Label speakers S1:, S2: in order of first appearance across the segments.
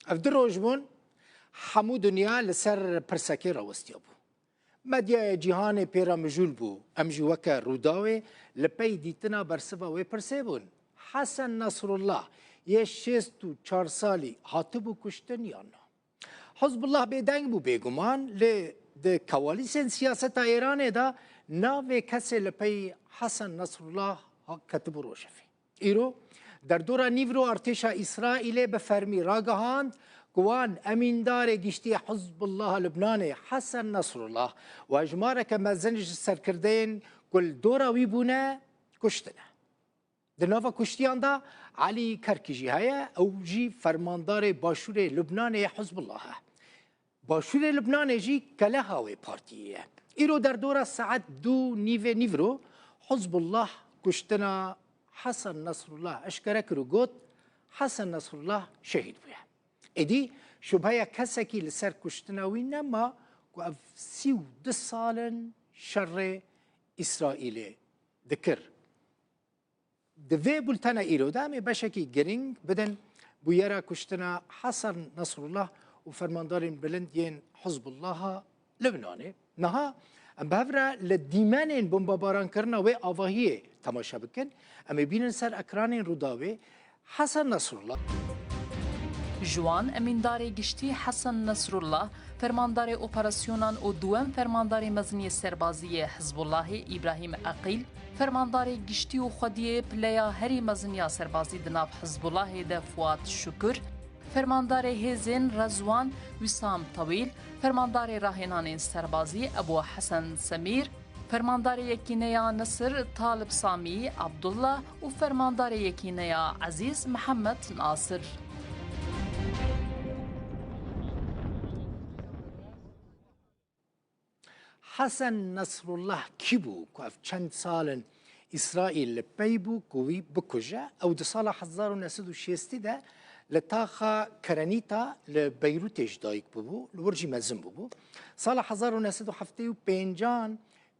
S1: اف دروج بون همو دنیا لسر پرسکی راوستیا بو مدیا جهان پیرا مجول بو امجی وکا روداوی لپی دیتنا برسوا وی پرسه بون حسن نصر الله یه 64 سالی هاتبو کشتن یا نه حزب الله بدنگ بو بگمان د کوالیسن سیاست ایران دا ناوی کسی لپی حسن نصر الله کتبو روشفی ایرو در دورا نیورو ارتشا اسرائیل به فرمی راگهاند قوان امیندار گشتی حزب الله لبناني حسن نصر الله و اجماره که مزنج سرکردین کل دورا ویبونه کشتنه در نوفا کشتیان دا علی کرکجی هیا او جی فرماندار باشور لبنان حزب الله باشور لبنان جی کله هاوی پارتیه ایرو در دورا ساعت 2 نیورو حزب الله کشتنا حسن نصر الله اشکره کرو گوت حسن نصر الله شهید بوده ادی شبهه کسکی لسر کشتناوی نما و اف 32 سالن شر اسرائیل دکر دوی بولتنا ایرو دامی بشکی گرینگ بدن بویرا کشتنا حسن نصر الله و فرماندارین بلند ین حزب الله لبنانه نها ام بهفرا لدیمانین بمباران کرنا و آواهیه تماشا بکن ام بینن سر اکرانین روداوی حسن نصر الله
S2: جوان امیندار گشتی حسن نصر الله فرماندار اپراسیونان و دوام فرماندار مزنی سربازی حزب الله ابراهیم عقیل فرماندار گشتی و خودی پلیا هری مزنی سربازی دناب حزب الله ده فواد شکر فرماندار هزین رزوان وسام طویل فرماندار راهنان سربازی ابو حسن سمیر فرماندار یکینیا نصر طالب سامی عبدالله و فرماندار یکینیا عزیز محمد ناصر
S1: حسن نصر الله کی بو که اف چند سال اسرائیل پی بو کوی بکجه او ده سال 1960 ده لتاخا کرانیتا لبیروت اجدایک بو لورجی مزم بو سال 1975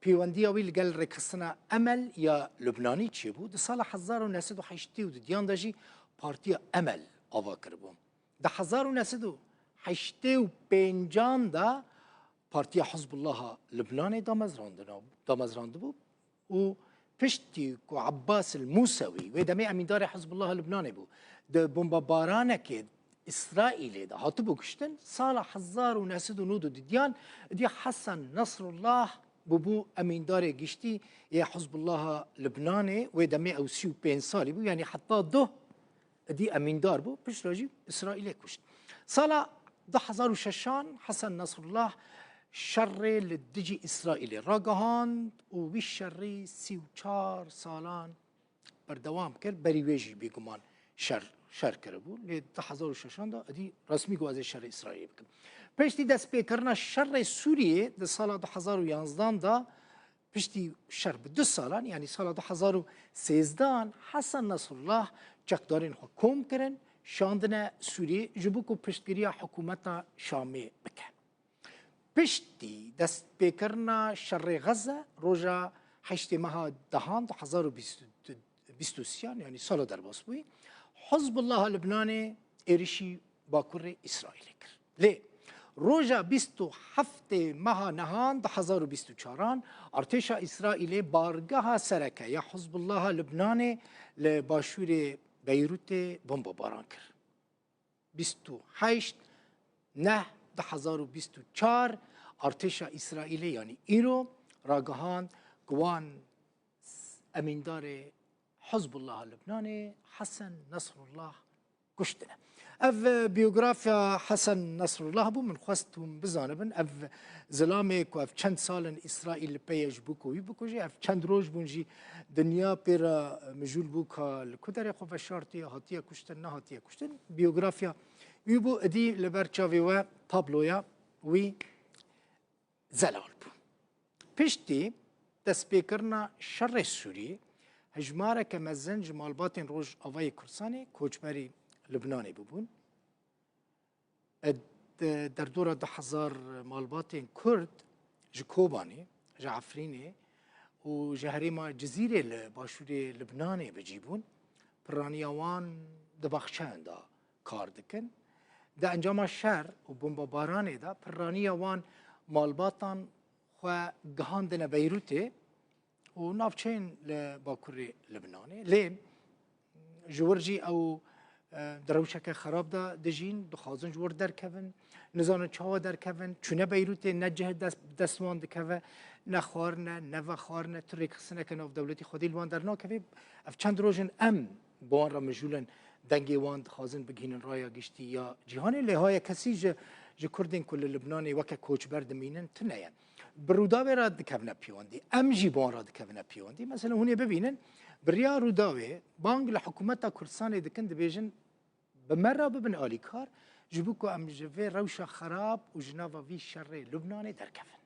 S1: پیوندی اوی لگل رکسنا امل یا لبنانی چی بو ده سال 1980 دیان داجی پارتی امل آوا کربو ده 1985 ده پارتی حزب الله لبنان دامزراند بو و پشتی کو عباس الموسوی و دمی امیندار حزب الله لبنان بو ده بمبارانه که اسرائیل ده هاتبو کشتن سال 1990 دیان دی حسن نصر الله بو امیندار گشتی یا حزب الله لبنان و دمی او 35 سالی بو یعنی حتی دو دی امیندار بو پشت راجی اسرائیل کشت سال 2006 حسن نصر الله شر لدجی اسرائیل راگهاند و وی شری 34 سالان بردوام کرد بری ویجی بیگمان شر کرده بود لی 2006 دا ادی رسمی گوازه شر اسرائیل بکن پشتی دست پیکرنا شر سوریه در سال 2011 دا پشتی شر به 2 سالان یعنی سال 2013 حسن نصر الله چکدارین حکوم کرن شاندن سوریه جبو کو پشتگیری حکومت شامی بکن پشتی دست پیکرنا شر غزه روژا 8 ماه دهان 2023 یعنی سال در باس بوی حزب الله لبنان ایرشی باکور اسرائیل کرد لی روژا 27 ماه نهان 2024 ارتش اسرائیل بارگاه سرکه یا حزب الله لبنان لباشور بیروت بمباران کرد 28 نه 2024 ارتش اسرائیلی یعنی ایرو راگهان گوان امیندار حزب الله لبنان حسن نصر الله کشتنه اف بیوگرافیا حسن نصر الله بو من خواستم بزانبن اف زلامه که اف چند سال اسرائیل پیش بو کوی بکوجی اف چند روز بونجی دنیا پر مجول بو که لکدر خوف شارتی هاتیه کشتن نه هاتیه کشتن بیوگرافیا ویبو ادی لبرچاوی و تابلویا وی زلال بو پشتی دست پیکرنا شر سوری هجماره که مزن جمالبات روش آوای کرسانی کوچبری لبنانی ببون در دور 2000 مالبات کرد جکوبانی جعفرینی و جهرما جزیره لباشور لبنانی بجیبون پرانیاوان دبخشان دا کار دکن دا انجام شر و بمباران دا پرانی وان مالباتان و گهاندن بیروته و نافچین لباکوری لبنانه لی جورجی او دروشک خراب دا دجین دخوازن جور در کون نزان چاوا در کون چونه بیروته نجه دستوان دکوه نخوارنه نوخوارنه تریک خسنه که ناف دولتی خودی الوان در ناکوه اف چند روزن بوان را مجولن دنگی وان دخوازن بگینن رایا گشتی یا جهانی لهای کسی جه کردین کل لبنانی وکه کوچ بردمینن تنین بروداوی را دکوونه پیواندی جی بوان را دکوونه پیواندی مثلا هونی ببینن بریا روداوی بانگ لحکومت کردستان دکن دبیجن بمرة ببن آلیکار جبوکو جوی روشا خراب و جناوا وی شر لبنانی در کفن